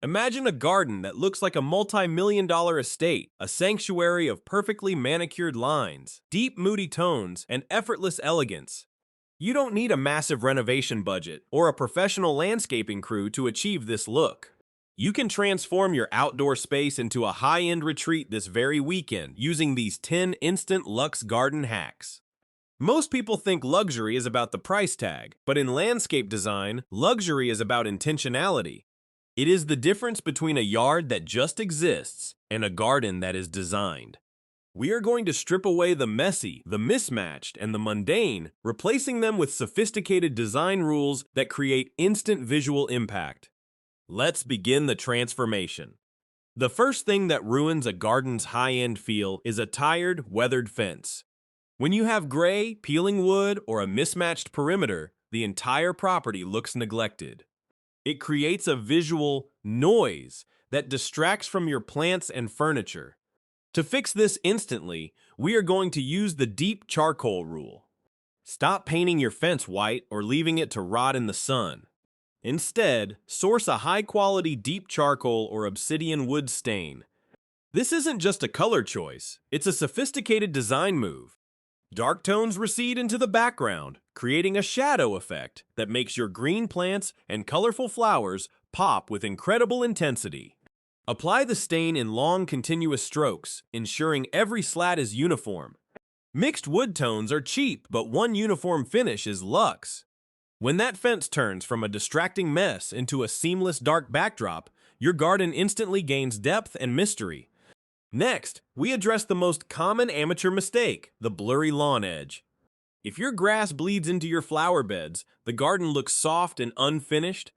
Imagine a garden that looks like a multi-million-dollar estate, a sanctuary of perfectly manicured lines, deep moody tones, and effortless elegance. You don't need a massive renovation budget or a professional landscaping crew to achieve this look. You can transform your outdoor space into a high-end retreat this very weekend using these 10 instant luxe garden hacks. Most people think luxury is about the price tag, but in landscape design, luxury is about intentionality. It is the difference between a yard that just exists and a garden that is designed. We are going to strip away the messy, the mismatched, and the mundane, replacing them with sophisticated design rules that create instant visual impact. Let's begin the transformation. The first thing that ruins a garden's high-end feel is a tired, weathered fence. When you have gray, peeling wood, or a mismatched perimeter, the entire property looks neglected. It creates a visual noise that distracts from your plants and furniture. To fix this instantly, we are going to use the deep charcoal rule. Stop painting your fence white or leaving it to rot in the sun. Instead, source a high-quality deep charcoal or obsidian wood stain. This isn't just a color choice, it's a sophisticated design move. Dark tones recede into the background, creating a shadow effect that makes your green plants and colorful flowers pop with incredible intensity. Apply the stain in long, continuous strokes, ensuring every slat is uniform. Mixed wood tones are cheap, but one uniform finish is luxe. When that fence turns from a distracting mess into a seamless dark backdrop, your garden instantly gains depth and mystery. Next, we address the most common amateur mistake, the blurry lawn edge. If your grass bleeds into your flower beds, the garden looks soft and unfinished.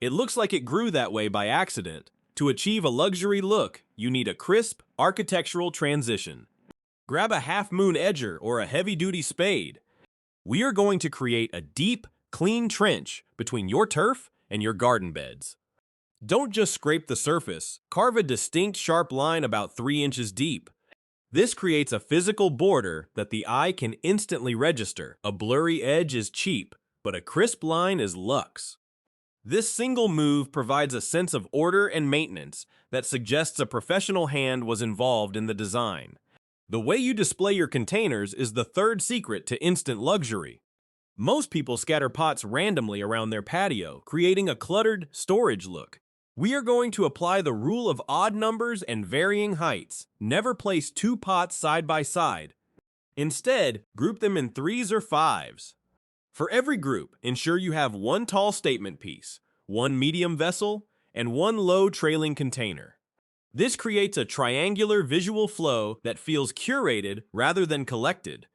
It looks like it grew that way by accident. To achieve a luxury look, you need a crisp, architectural transition. Grab a half-moon edger or a heavy-duty spade. We are going to create a deep, clean trench between your turf and your garden beds. Don't just scrape the surface, carve a distinct sharp line about 3 inches deep. This creates a physical border that the eye can instantly register. A blurry edge is cheap, but a crisp line is luxe. This single move provides a sense of order and maintenance that suggests a professional hand was involved in the design. The way you display your containers is the third secret to instant luxury. Most people scatter pots randomly around their patio, creating a cluttered storage look. We are going to apply the rule of odd numbers and varying heights. Never place 2 pots side by side. Instead, group them in 3s or 5s. For every group, ensure you have 1 tall statement piece, 1 medium vessel, and 1 low trailing container. This creates a triangular visual flow that feels curated rather than collected.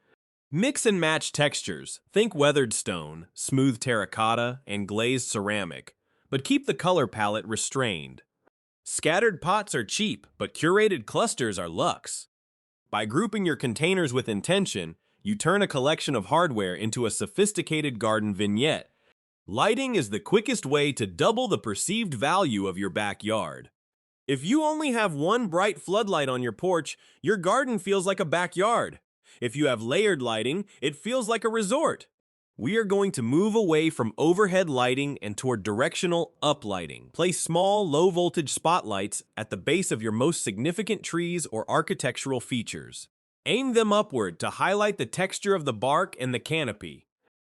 Mix and match textures. Think weathered stone, smooth terracotta, and glazed ceramic, but keep the color palette restrained. Scattered pots are cheap, but curated clusters are luxe. By grouping your containers with intention, you turn a collection of hardware into a sophisticated garden vignette. Lighting is the quickest way to double the perceived value of your backyard. If you only have 1 bright floodlight on your porch, your garden feels like a backyard. If you have layered lighting, it feels like a resort. We are going to move away from overhead lighting and toward directional uplighting. Place small, low-voltage spotlights at the base of your most significant trees or architectural features. Aim them upward to highlight the texture of the bark and the canopy.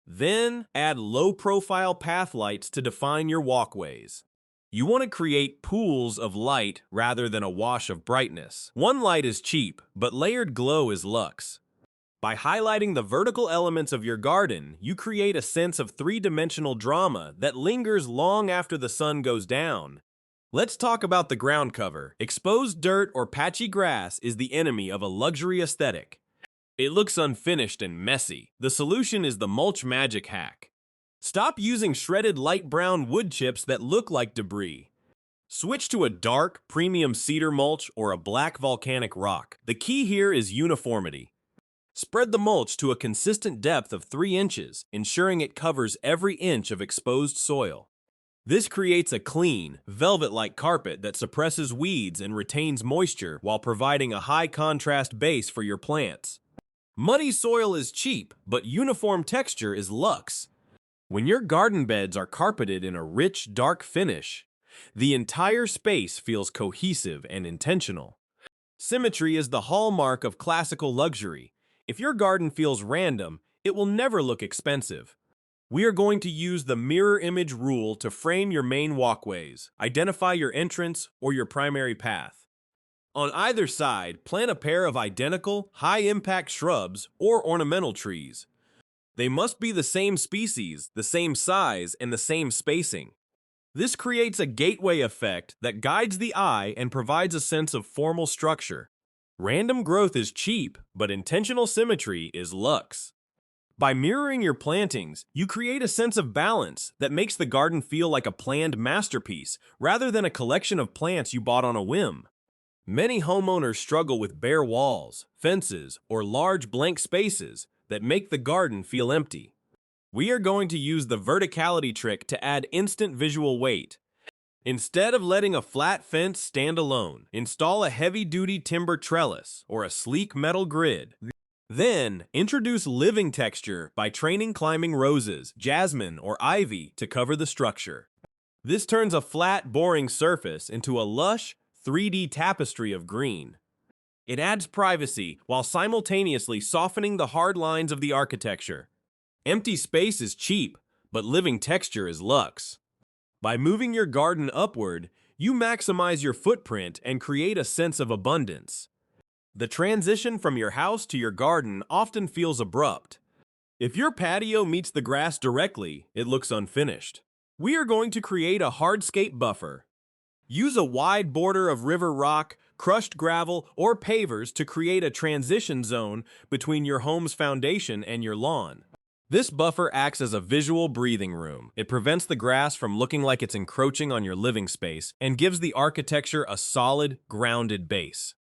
Then, add low-profile path lights to define your walkways. You want to create pools of light rather than a wash of brightness. 1 light is cheap, but layered glow is luxe. By highlighting the vertical elements of your garden, you create a sense of 3-dimensional drama that lingers long after the sun goes down. Let's talk about the ground cover. Exposed dirt or patchy grass is the enemy of a luxury aesthetic. It looks unfinished and messy. The solution is the mulch magic hack. Stop using shredded light brown wood chips that look like debris. Switch to a dark, premium cedar mulch or a black volcanic rock. The key here is uniformity. Spread the mulch to a consistent depth of 3 inches, ensuring it covers every inch of exposed soil. This creates a clean, velvet-like carpet that suppresses weeds and retains moisture while providing a high-contrast base for your plants. Muddy soil is cheap, but uniform texture is luxe. When your garden beds are carpeted in a rich, dark finish, The entire space feels cohesive and intentional. Symmetry is the hallmark of classical luxury. If your garden feels random, it will never look expensive. We are going to use the mirror image rule to frame your main walkways, identify your entrance or your primary path. On either side, plant a pair of identical, high-impact shrubs or ornamental trees. They must be the same species, the same size, and the same spacing. This creates a gateway effect that guides the eye and provides a sense of formal structure. Random growth is cheap, but intentional symmetry is luxe. By mirroring your plantings, you create a sense of balance that makes the garden feel like a planned masterpiece rather than a collection of plants you bought on a whim. Many homeowners struggle with bare walls, fences, or large blank spaces that make the garden feel empty. We are going to use the verticality trick to add instant visual weight. Instead of letting a flat fence stand alone, install a heavy-duty timber trellis or a sleek metal grid. Then, introduce living texture by training climbing roses, jasmine, or ivy to cover the structure. This turns a flat, boring surface into a lush, 3D tapestry of green. It adds privacy while simultaneously softening the hard lines of the architecture. Empty space is cheap, but living texture is luxe. By moving your garden upward, you maximize your footprint and create a sense of abundance. The transition from your house to your garden often feels abrupt. If your patio meets the grass directly, it looks unfinished. We are going to create a hardscape buffer. Use a wide border of river rock, crushed gravel, or pavers to create a transition zone between your home's foundation and your lawn. This buffer acts as a visual breathing room. It prevents the grass from looking like it's encroaching on your living space and gives the architecture a solid, grounded base.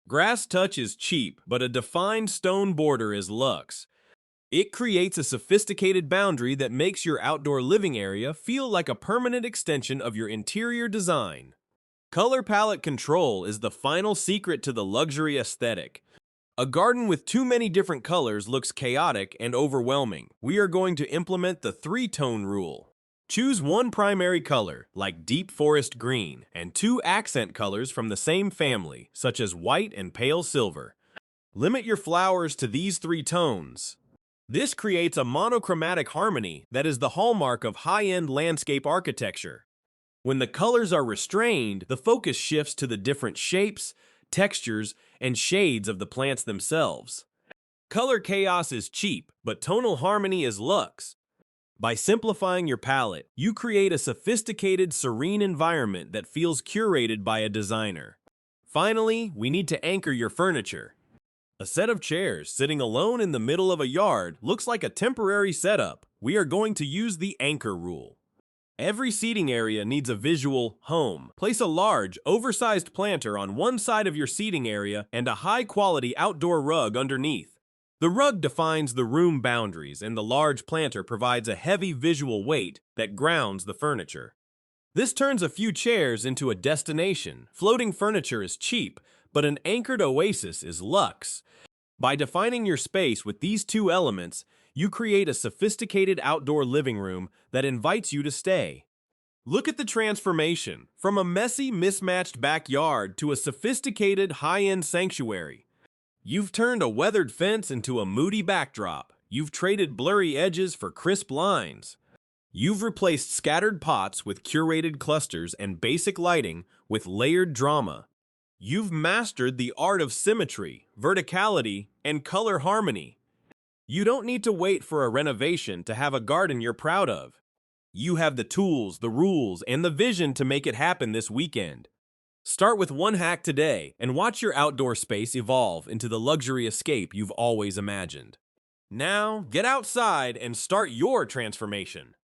Grass touch is cheap, but a defined stone border is luxe. It creates a sophisticated boundary that makes your outdoor living area feel like a permanent extension of your interior design. Color palette control is the final secret to the luxury aesthetic. A garden with too many different colors looks chaotic and overwhelming. We are going to implement the three-tone rule. Choose one primary color, like deep forest green, and two accent colors from the same family, such as white and pale silver. Limit your flowers to these three tones. This creates a monochromatic harmony that is the hallmark of high-end landscape architecture. When the colors are restrained, the focus shifts to the different shapes, textures, and shades of the plants themselves. Color chaos is cheap, but tonal harmony is luxe. By simplifying your palette, you create a sophisticated, serene environment that feels curated by a designer. Finally, we need to anchor your furniture. A set of chairs sitting alone in the middle of a yard looks like a temporary setup. We are going to use the anchor rule. Every seating area needs a visual home. Place a large, oversized planter on one side of your seating area and a high-quality outdoor rug underneath. The rug defines the room boundaries, and the large planter provides a heavy visual weight that grounds the furniture. This turns a few chairs into a destination. Floating furniture is cheap, but an anchored oasis is luxe. By defining your space with these two elements, you create a sophisticated outdoor living room that invites you to stay. Look at the transformation, from a messy, mismatched backyard to a sophisticated, high-end sanctuary. You've turned a weathered fence into a moody backdrop. You've traded blurry edges for crisp lines. You've replaced scattered pots with curated clusters and basic lighting with layered drama. You've mastered the art of symmetry, verticality, and color harmony. You don't need to wait for a renovation to have a garden you're proud of. You have the tools, the rules, and the vision to make it happen this weekend. Start with one hack today and watch your outdoor space evolve into the luxury escape you've always imagined. Now, get outside and start your transformation.